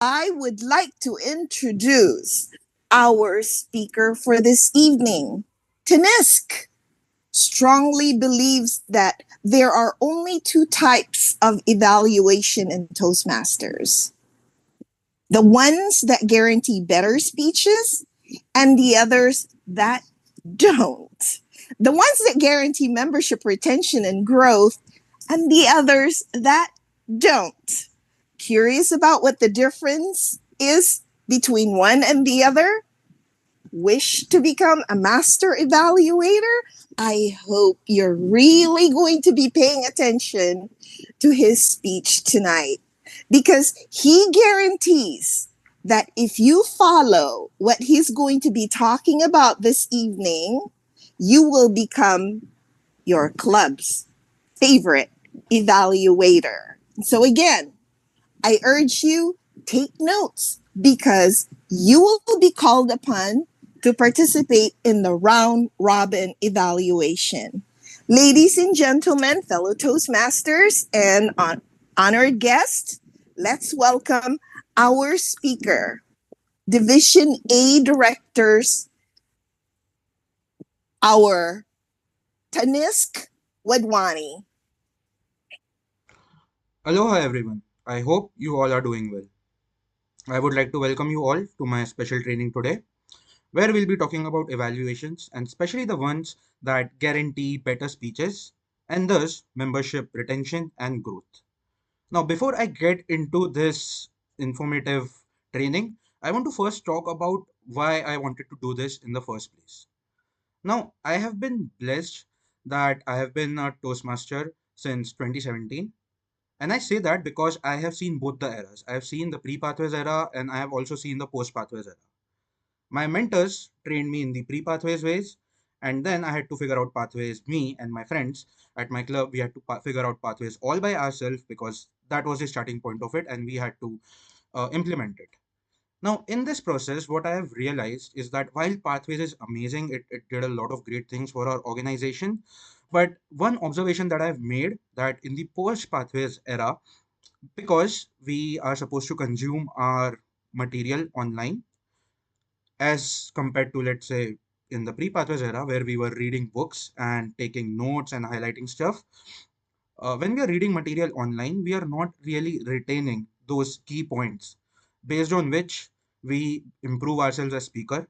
I would like to introduce our speaker for this evening. Tanisk strongly believes that there are only two types of evaluation in Toastmasters: the ones that guarantee better speeches and the others that don't. The ones that guarantee membership retention and growth, and the others that don't. Curious about what the difference is between one and the other? Wish to become a master evaluator? I hope you're really going to be paying attention to his speech tonight, because he guarantees that if you follow what he's going to be talking about this evening, you will become your club's favorite evaluator. So again, I urge you, take notes, because you will be called upon to participate in the round robin evaluation. Ladies and gentlemen, fellow Toastmasters, and honored guests, let's welcome our speaker, Division A Directors, our Tanisk Wadwani. Aloha everyone. I hope you all are doing well. I would like to welcome you all to my special training today, where we'll be talking about evaluations and especially the ones that guarantee better speeches and thus membership retention and growth. Now, before I get into this informative training, I want to first talk about why I wanted to do this in the first place. Now, I have been blessed that I have been a Toastmaster since 2017. And I say that because I have seen both the eras. I have seen the pre-pathways era and I have also seen the post-pathways era. My mentors trained me in the pre-pathways ways, and then I had to figure out pathways. Me and my friends at my club, we had to figure out pathways all by ourselves because that was the starting point of it, and we had to implement it. Now, in this process, what I have realized is that while Pathways is amazing, it did a lot of great things for our organization. But one observation that I've made that in the post Pathways era, because we are supposed to consume our material online as compared to, let's say, in the pre-Pathways era, where we were reading books and taking notes and highlighting stuff. When we are reading material online, we are not really retaining those key points based on which we improve ourselves as speaker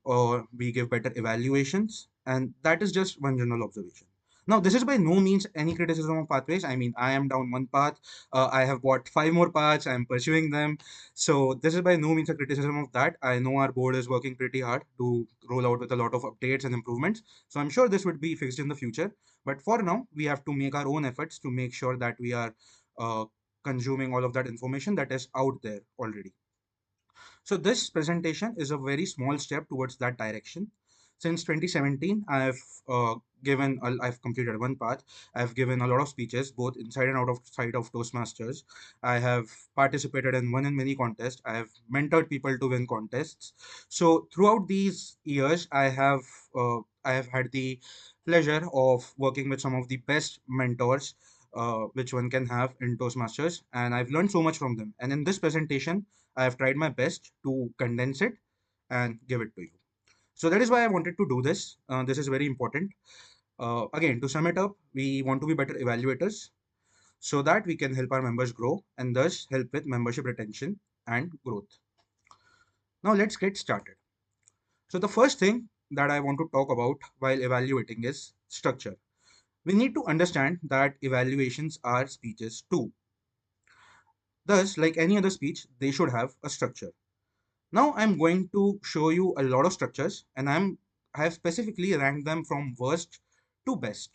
or we give better evaluations. And that is just one general observation. Now, this is by no means any criticism of pathways. I mean, I am down one path. I have bought five more paths. I'm pursuing them. So this is by no means a criticism of that. I know our board is working pretty hard to roll out with a lot of updates and improvements. So I'm sure this would be fixed in the future. But for now, we have to make our own efforts to make sure that we are uh, consuming all of that information that is out there already. So this presentation is a very small step towards that direction. Since 2017, I've completed one path. I've given a lot of speeches, both inside and outside of Toastmasters. I have participated in one and many contests. I have mentored people to win contests. So throughout these years, I have had the pleasure of working with some of the best mentors which one can have in Toastmasters, and I've learned so much from them. And in this presentation, I have tried my best to condense it and give it to you. So that is why I wanted to do this. This is very important. Again, to sum it up, we want to be better evaluators so that we can help our members grow and thus help with membership retention and growth. Now let's get started. So the first thing that I want to talk about while evaluating is structure. We need to understand that evaluations are speeches too. Thus, like any other speech, they should have a structure. Now I'm going to show you a lot of structures and I have specifically ranked them from worst to best.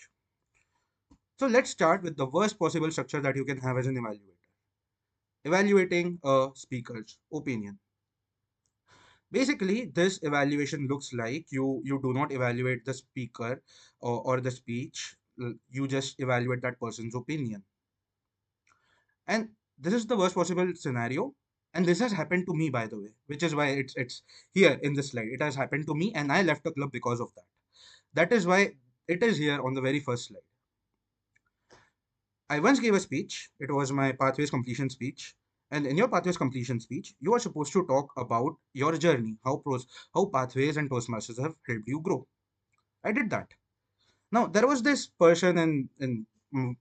So let's start with the worst possible structure that you can have as an evaluator. Evaluating a speaker's opinion. Basically, this evaluation looks like you do not evaluate the speaker or the speech. You just evaluate that person's opinion. And this is the worst possible scenario. And this has happened to me, by the way, which is why it's here in this slide. It has happened to me, and I left the club because of that. That is why it is here on the very first slide. I once gave a speech. It was my Pathways completion speech. And in your pathways completion speech, you are supposed to talk about your journey, how pathways and Toastmasters have helped you grow. I did that. Now there was this person in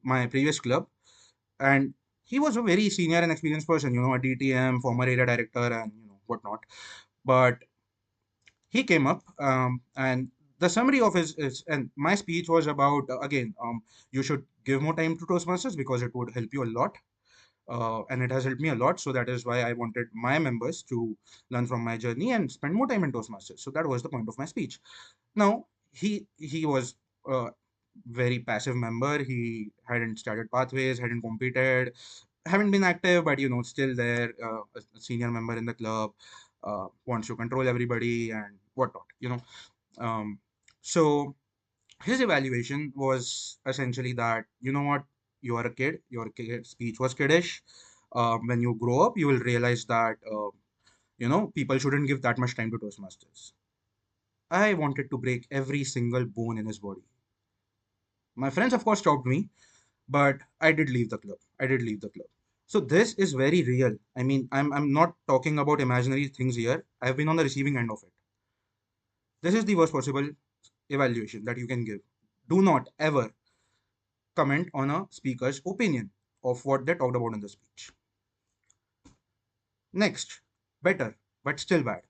my previous club, and he was a very senior and experienced person, a DTM, former area director, and whatnot. But he came up, and the summary of his and my speech was about, again, you should give more time to Toastmasters because it would help you a lot, and it has helped me a lot. So that is why I wanted my members to learn from my journey and spend more time in Toastmasters. So that was the point of my speech. Now he was a very passive member. He hadn't started pathways, hadn't competed, haven't been active, but still there, a senior member in the club, wants to control everybody and whatnot. Um, so his evaluation was essentially that, what, you are a kid, your speech was kiddish. When you grow up, you will realize that people shouldn't give that much time to Toastmasters. I wanted to break every single bone in his body. My friends, of course, stopped me, but I did leave the club. I did leave the club. So this is very real. I mean, I'm not talking about imaginary things here. I've been on the receiving end of it. This is the worst possible evaluation that you can give. Do not ever comment on a speaker's opinion of what they talked about in the speech. Next, better, but still bad.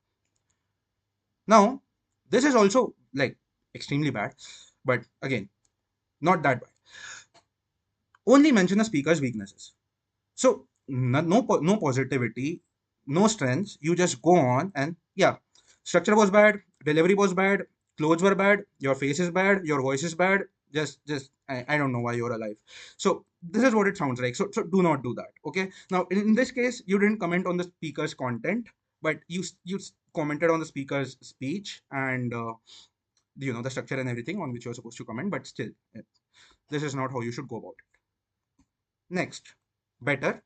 Now, this is also like extremely bad, but again, not that bad. Only mention a speaker's weaknesses. So no positivity, no strengths. You just go on and yeah, structure was bad, delivery was bad, clothes were bad, your face is bad, your voice is bad. Just I don't know why you're alive. So this is what it sounds like. So do not do that. Okay. Now in this case, you didn't comment on the speaker's content, but you commented on the speaker's speech and the structure and everything on which you're supposed to comment. But still, this is not how you should go about it. Next, better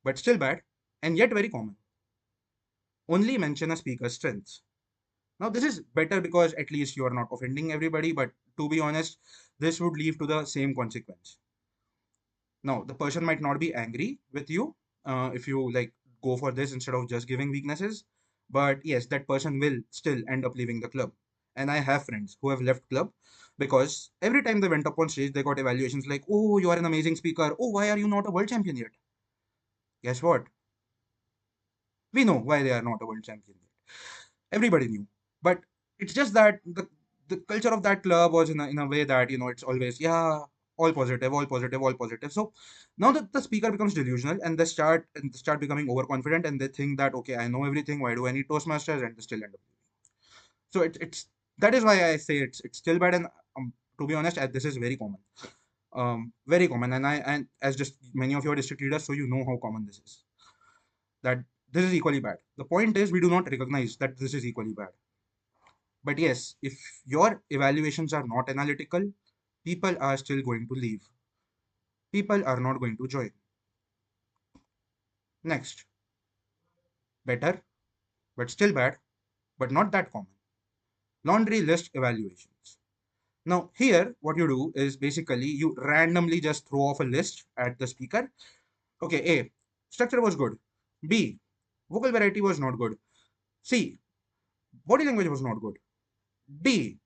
but still bad, and yet very common. Only mention a speaker's strengths. Now, this is better because at least you are not offending everybody, but to be honest, this would lead to the same consequence. Now, the person might not be angry with you if you like go for this instead of just giving weaknesses, but yes, that person will still end up leaving the club. And I have friends who have left club because every time they went up on stage, they got evaluations like, "Oh, you are an amazing speaker. Oh, why are you not a world champion yet?" Guess what? We know why they are not a world champion yet. Everybody knew, but it's just that the culture of that club was in a way that it's always, yeah, all positive, all positive, all positive. So now that the speaker becomes delusional and they start becoming overconfident and they think that, okay, I know everything, why do I need Toastmasters, and they still end up. So it's that is why I say it's still bad. And to be honest, this is very common, very common. And as just many of your district leaders, so you know how common this is, that this is equally bad. The point is, we do not recognize that this is equally bad. But yes, if your evaluations are not analytical, people are still going to leave. People are not going to join. Next, better, but still bad, but not that common. Laundry list evaluations. Now, here, what you do is basically you randomly just throw off a list at the speaker. Okay, A, structure was good. B, vocal variety was not good. C, body language was not good. D,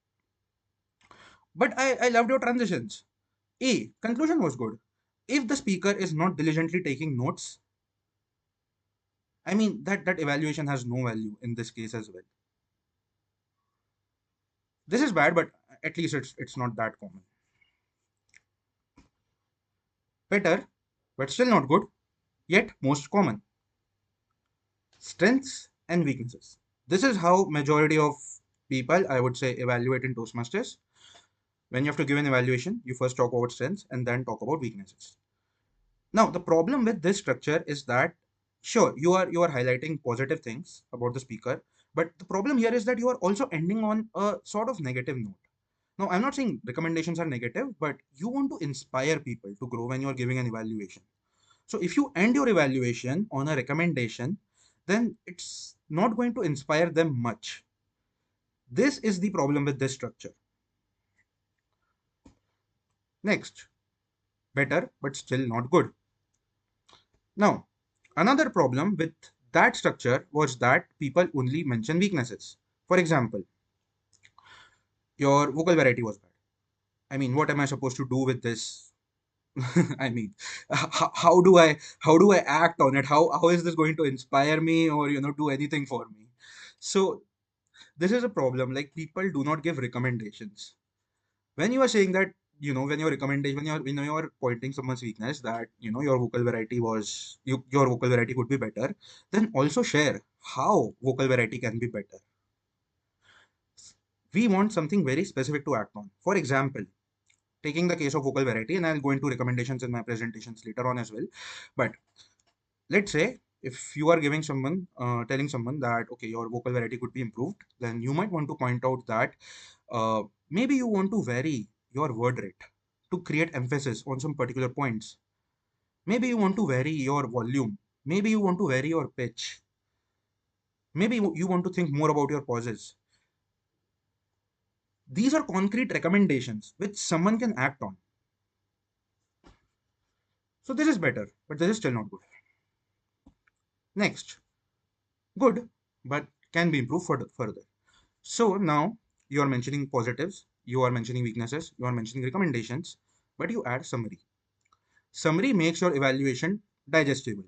but I loved your transitions. E, conclusion was good. If the speaker is not diligently taking notes, I mean that evaluation has no value in this case as well. This is bad, but at least it's not that common. Better, but still not good, yet most common. Strengths and weaknesses. This is how majority of people, I would say, evaluate in Toastmasters. When you have to give an evaluation, you first talk about strengths and then talk about weaknesses. Now, the problem with this structure is that, sure, you are highlighting positive things about the speaker, but the problem here is that you are also ending on a sort of negative note. Now, I'm not saying recommendations are negative, but you want to inspire people to grow when you're giving an evaluation. So if you end your evaluation on a recommendation, then it's not going to inspire them much. This is the problem with this structure. Next, better, but still not good. Now, Another problem with that structure was that people only mention weaknesses. For example, your vocal variety was bad. I mean, what am I supposed to do with this? I mean, how do I act on it? How is this going to inspire me or do anything for me? So this is a problem. Like, people do not give recommendations. When you are saying that, when you're recommending, when you're pointing someone's weakness, that your vocal variety your vocal variety could be better, then also share how vocal variety can be better. We want something very specific to act on. For example, taking the case of vocal variety, and I'll go into recommendations in my presentations later on as well. But let's say if you are giving someone, telling someone that, okay, your vocal variety could be improved, then you might want to point out that maybe you want to vary your word rate to create emphasis on some particular points. Maybe you want to vary your volume. Maybe you want to vary your pitch. Maybe you want to think more about your pauses. These are concrete recommendations which someone can act on. So this is better, but this is still not good. Next, good, but can be improved further. So now you are mentioning positives, you are mentioning weaknesses, you are mentioning recommendations, but you add summary. Summary makes your evaluation digestible.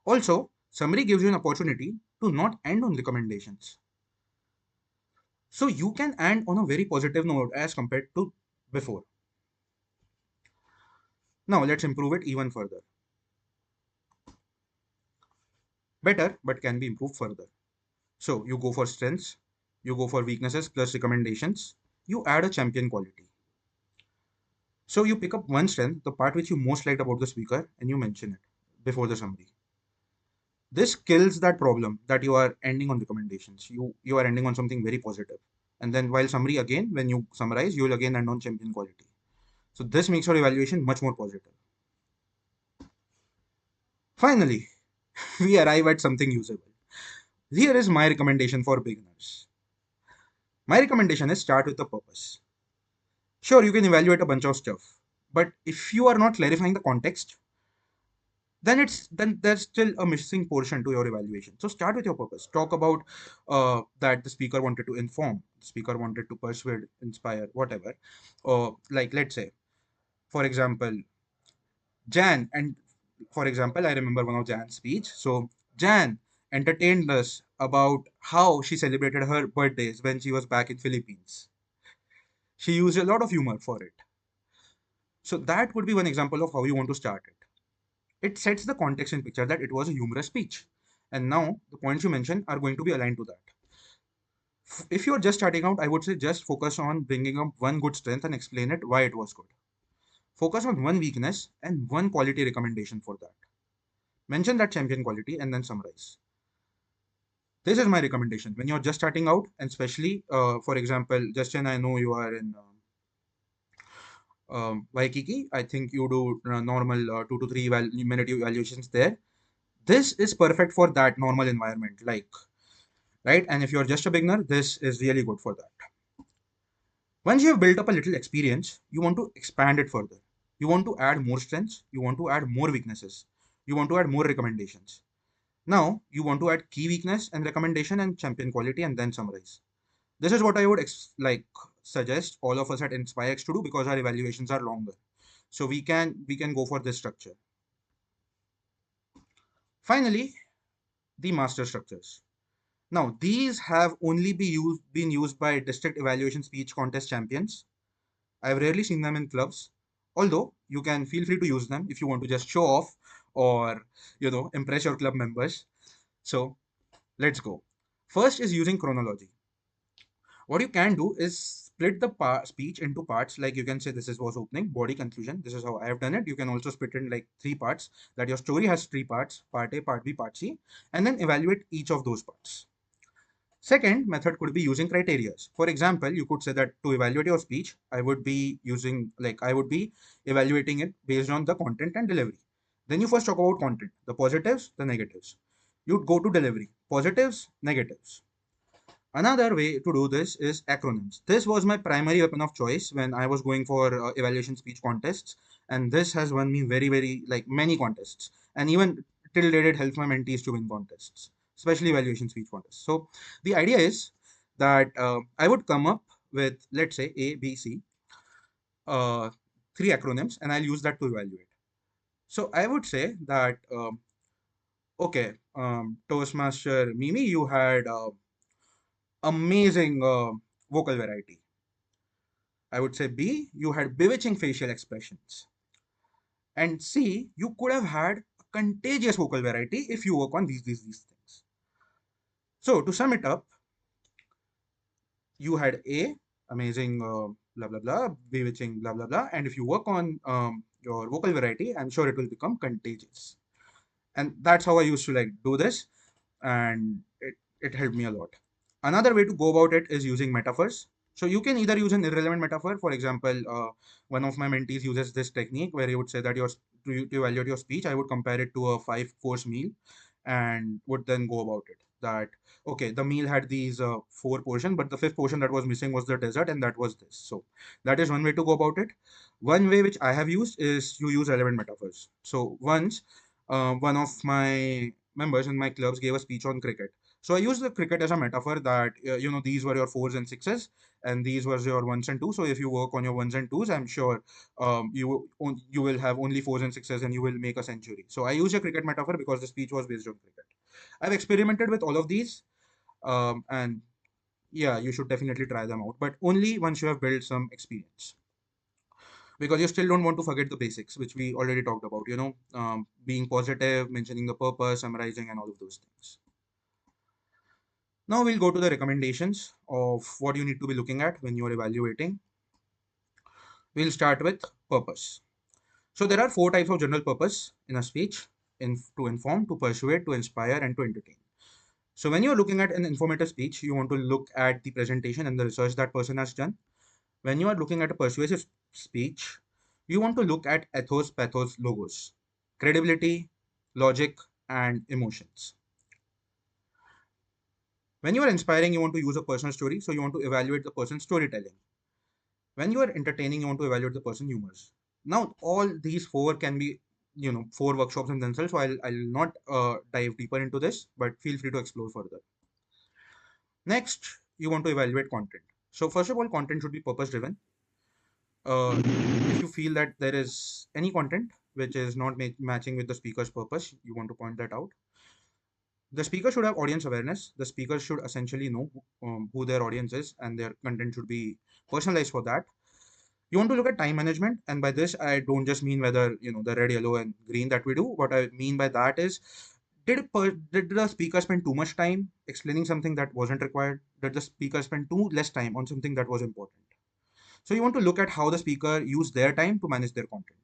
Also, summary gives you an opportunity to not end on recommendations. So you can end on a very positive note as compared to before. Now let's improve it even further. Better, but can be improved further. So you go for strengths, you go for weaknesses plus recommendations, you add a champion quality. So you pick up one strength, the part which you most liked about the speaker, and you mention it before the summary. This kills that problem that you are ending on recommendations. You are ending on something very positive. And then while summary, again, when you summarize, you will again end on champion quality. So this makes your evaluation much more positive. Finally, we arrive at something usable. Here is my recommendation for beginners. My recommendation is start with a purpose. Sure, you can evaluate a bunch of stuff, but if you are not clarifying the context, then there's still a missing portion to your evaluation. So start with your purpose. Talk about that the speaker wanted to inform, the speaker wanted to persuade, inspire, whatever. Like, let's say, for example, Jan, and for example, I remember one of Jan's speech. So Jan entertained us about how she celebrated her birthdays when she was back in Philippines. She used a lot of humor for it. So that would be one example of how you want to start it. It sets the context and picture that it was a humorous speech. And now the points you mentioned are going to be aligned to that. If you're just starting out, I would say just focus on bringing up one good strength and explain it why it was good. Focus on one weakness and one quality recommendation for that. Mention that champion quality and then summarize. This is my recommendation when you're just starting out, and especially, for example, Justin, I know you are in Waikiki. I think you do normal 2 to 3 minute evaluations there. This is perfect for that normal environment, like, right? And if you're just a beginner, this is really good for that. Once you have built up a little experience, you want to expand it further. You want to add more strengths, you want to add more weaknesses, you want to add more recommendations. Now you want to add key weakness and recommendation and champion quality and then summarize. This is what I would suggest all of us at InspireX to do, because our evaluations are longer. So we can go for this structure. Finally, the master structures. Now, these have only been used by district evaluation speech contest champions. I've rarely seen them in clubs, although you can feel free to use them if you want to just show off or, impress your club members. So let's go. First is using chronology. What you can do is split the speech into parts. Like, you can say this is was opening, body, conclusion. This is how I have done it. You can also split it in like 3 parts, that your story has 3 parts: part A, part B, part C, and then evaluate each of those parts. Second method could be using criterias. For example, you could say that to evaluate your speech, I would be evaluating it based on the content and delivery. Then you first talk about content, the positives, the negatives. You'd go to delivery, positives, negatives. Another way to do this is acronyms. This was my primary weapon of choice when I was going for evaluation speech contests, and this has won me very, very, like, many contests. and even till date it helps my mentees to win contests, especially evaluation speech contests. So the idea is that I would come up with, let's say, A, B, C, uh, three acronyms, and I'll use that to evaluate. So I would say that, okay, Toastmaster Mimi, you had amazing vocal variety. I would say B, you had bewitching facial expressions. And C, you could have had a contagious vocal variety if you work on these things. So to sum it up, you had A, amazing blah blah blah, bewitching blah blah blah, and if you work on your vocal variety, I'm sure it will become contagious. And that's how I used to like do this, and it helped me a lot. Another way to go about it is using metaphors. So you can either use an irrelevant metaphor. For example, one of my mentees uses this technique where he would say that to evaluate your speech, I would compare it to a 5 course meal, and would then go about it. That okay, the meal had these 4 portions, but the fifth portion that was missing was the dessert, and that was this. So that is one way to go about it. One way which I have used is you use relevant metaphors. So once one of my members in my clubs gave a speech on cricket. So I used the cricket as a metaphor that these were your fours and sixes, and these was your ones and twos. So if you work on your ones and twos, I'm sure you will have only fours and sixes, and you will make a century. So I used a cricket metaphor because the speech was based on cricket. I've experimented with all of these, and yeah, you should definitely try them out, but only once you have built some experience, because you still don't want to forget the basics, which we already talked about. Being positive, mentioning the purpose, summarizing, and all of those things. Now we'll go to the recommendations of what you need to be looking at when you're evaluating. We'll start with purpose. So there are 4 types of general purpose in a speech: to inform, to persuade, to inspire, and to entertain. So when you're looking at an informative speech, you want to look at the presentation and the research that person has done. When you are looking at a persuasive speech, you want to look at ethos, pathos, logos, credibility, logic, and emotions. When you are inspiring, you want to use a personal story, so you want to evaluate the person's storytelling. When you are entertaining, you want to evaluate the person's humors. Now, all these 4 can be, 4 workshops in themselves, so I'll not dive deeper into this, but feel free to explore further. Next, you want to evaluate content. So first of all, content should be purpose driven. uh, if you feel that there is any content which is not matching with the speaker's purpose, you want to point that out. The speaker should have audience awareness. The speaker should essentially know who their audience is, and their content should be personalized for that. You want to look at time management, and by this I don't just mean whether the red, yellow, and green that we do. What I mean by that is, did the speaker spend too much time explaining something that wasn't required? Did the speaker spend too less time on something that was important? So you want to look at how the speaker used their time to manage their content.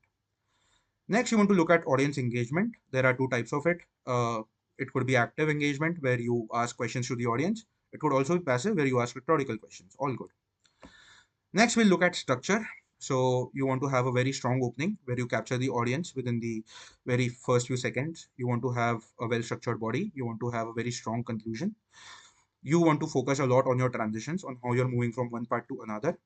Next, you want to look at audience engagement. There are 2 types of it. It could be active engagement, where you ask questions to the audience. It could also be passive, where you ask rhetorical questions. All good. Next, we'll look at structure. So you want to have a very strong opening where you capture the audience within the very first few seconds. You want to have a well-structured body. You want to have a very strong conclusion. You want to focus a lot on your transitions, on how you're moving from one part to another.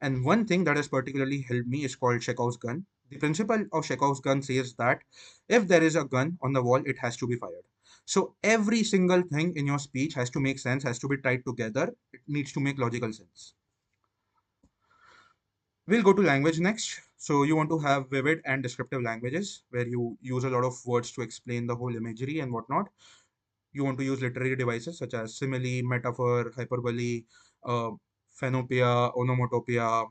And one thing that has particularly helped me is called Chekhov's gun. The principle of Chekhov's gun says that if there is a gun on the wall, it has to be fired. So every single thing in your speech has to make sense, has to be tied together. It needs to make logical sense. We'll go to language next. So you want to have vivid and descriptive languages where you use a lot of words to explain the whole imagery and whatnot. You want to use literary devices such as simile, metaphor, hyperbole, uh, phanopia, onomatopoeia,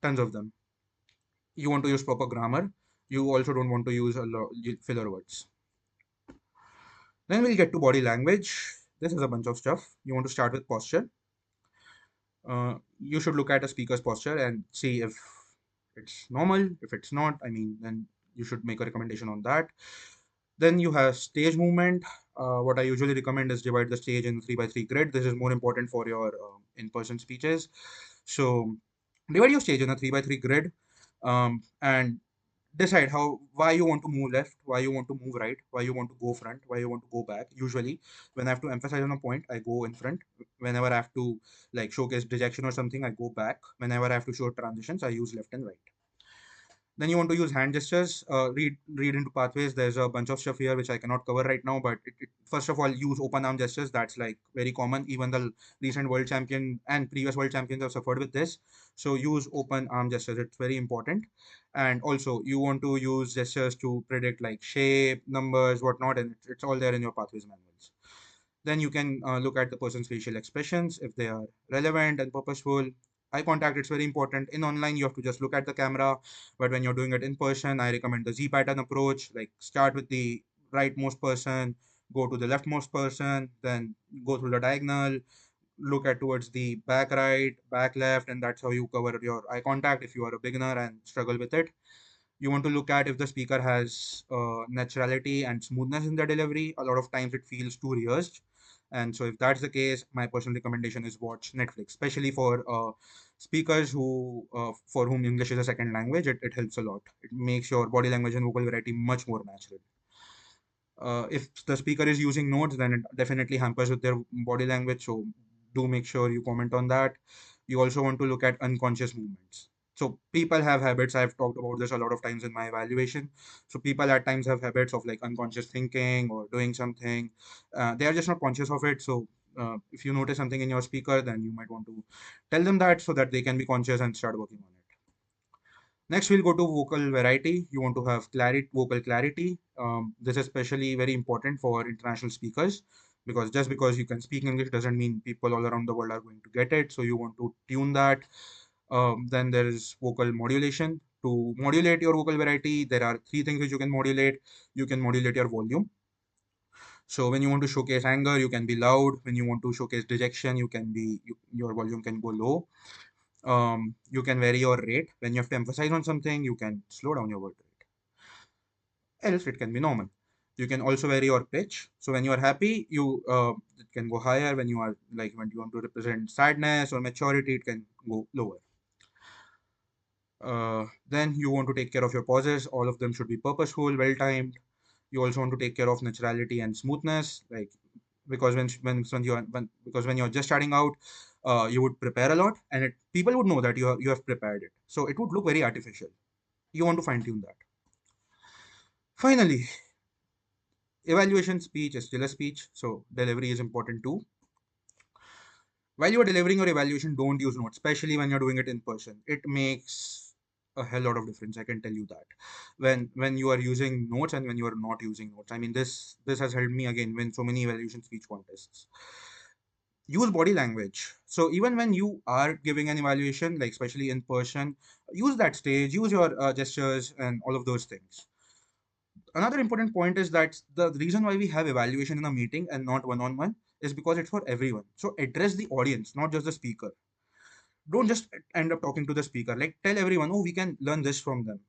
tons of them. You want to use proper grammar. You also don't want to use filler words. Then we'll get to body language. This is a bunch of stuff. You want to start with posture. You should look at a speaker's posture and see if it's normal. If it's not, I mean, then you should make a recommendation on that. Then you have stage movement. What I usually recommend is divide the stage in 3 by 3 grid. This is more important for your in-person speeches. So divide your stage in a 3 by 3 grid, and decide why you want to move left, why you want to move right, why you want to go front, why you want to go back. Usually when I have to emphasize on a point, I go in front. Whenever I have to like showcase dejection or something, I go back. Whenever I have to show transitions, I use left and right. Then you want to use hand gestures, read into pathways. There's a bunch of stuff here which I cannot cover right now, but first of all, use open arm gestures. That's like very common. Even the recent world champion and previous world champions have suffered with this. So use open arm gestures. It's very important. And also, you want to use gestures to predict like shape, numbers, whatnot, and it's all there in your pathways manuals. Then you can look at the person's facial expressions if they are relevant and purposeful. Eye contact, it's very important. In online, you have to just look at the camera, but when you're doing it in person, I recommend the Z pattern approach. Like start with the rightmost person, go to the leftmost person, then go through the diagonal, look at towards the back right, back left, and that's how you cover your eye contact if you are a beginner and struggle with it. You want to look at if the speaker has naturality and smoothness in the delivery. A lot of times it feels too rehearsed, and so if that's the case, my personal recommendation is watch Netflix, especially for speakers who for whom English is a second language. It helps a lot. It makes your body language and vocal variety much more natural. If the speaker is using notes, then it definitely hampers with their body language. So do make sure you comment on that. You also want to look at unconscious movements. So people have habits. I've talked about this a lot of times in my evaluation. So people at times have habits of like unconscious thinking or doing something. They are just not conscious of it. So if you notice something in your speaker, then you might want to tell them that so that they can be conscious and start working on it. Next, we'll go to vocal variety. You want to have vocal clarity. This is especially very important for international speakers because just because you can speak English doesn't mean people all around the world are going to get it. So you want to tune that. Then there is vocal modulation. To modulate your vocal variety, there are three things which you can modulate. You can modulate your volume. So when you want to showcase anger, you can be loud. When you want to showcase dejection, your volume can go low. You can vary your rate. When you have to emphasize on something, you can slow down your word rate. Else, it can be normal. You can also vary your pitch. So when you are happy, it can go higher. When you are like when you want to represent sadness or maturity, it can go lower. Then you want to take care of your pauses. All of them should be purposeful, well timed. You also want to take care of naturality and smoothness, like because because when you're just starting out, you would prepare a lot, and people would know that you have prepared it, so it would look very artificial. You want to fine tune that. Finally, evaluation speech is still a speech, so delivery is important too. While you are delivering your evaluation, don't use notes, especially when you're doing it in person. It makes a hell lot of difference. I can tell you that. When you are using notes and when you are not using notes. I mean, this has helped me again win so many evaluation speech contests. Use body language. So even when you are giving an evaluation, like especially in person, use that stage, use your gestures and all of those things. Another important point is that the reason why we have evaluation in a meeting and not one-on-one is because it's for everyone. So address the audience, not just the speaker. Don't just end up talking to the speaker. Like tell everyone, oh, we can learn this from them.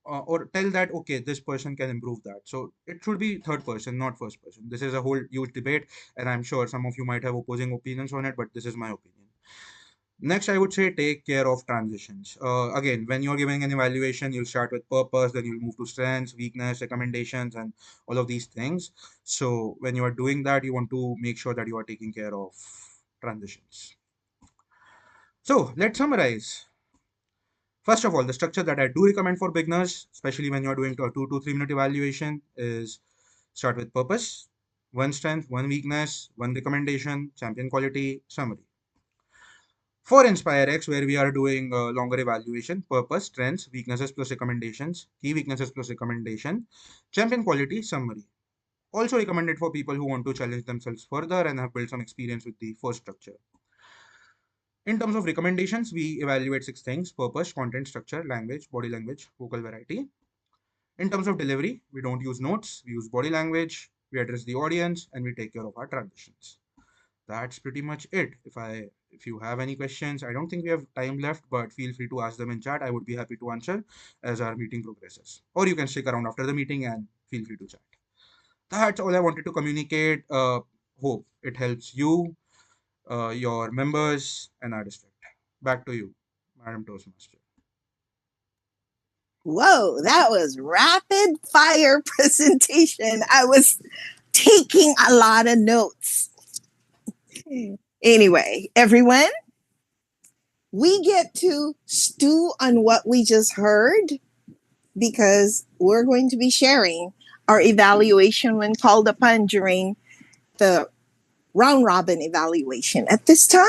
Or tell that, okay, this person can improve that. So it should be third person, not first person. This is a whole huge debate, and I'm sure some of you might have opposing opinions on it, but this is my opinion. Next, I would say take care of transitions. Again, when you're giving an evaluation, you'll start with purpose, then you'll move to strengths, weakness, recommendations, and all of these things. So when you are doing that, you want to make sure that you are taking care of transitions. So let's summarize. First of all, the structure that I do recommend for beginners, especially when you're doing a 2 to 3 minute evaluation, is start with purpose, one strength, one weakness, one recommendation, champion quality, summary. For Inspire X, where we are doing a longer evaluation, purpose, strengths, weaknesses plus recommendations, key weaknesses plus recommendation, champion quality, summary. Also recommended for people who want to challenge themselves further and have built some experience with the first structure. In terms of recommendations, we evaluate 6 things: purpose, content, structure, language, body language, vocal variety. In terms of delivery, we don't use notes, we use body language, we address the audience, and we take care of our transitions. That's pretty much it. If you have any questions, I don't think we have time left, but feel free to ask them in chat. I would be happy to answer as our meeting progresses. Or you can stick around after the meeting and feel free to chat. That's all I wanted to communicate. Hope it helps you, your members, and our district. Back to you, Madam Toastmaster. Whoa, that was rapid fire presentation. I was taking a lot of notes. Anyway, everyone, we get to stew on what we just heard because we're going to be sharing our evaluation when called upon during the round robin evaluation at this time.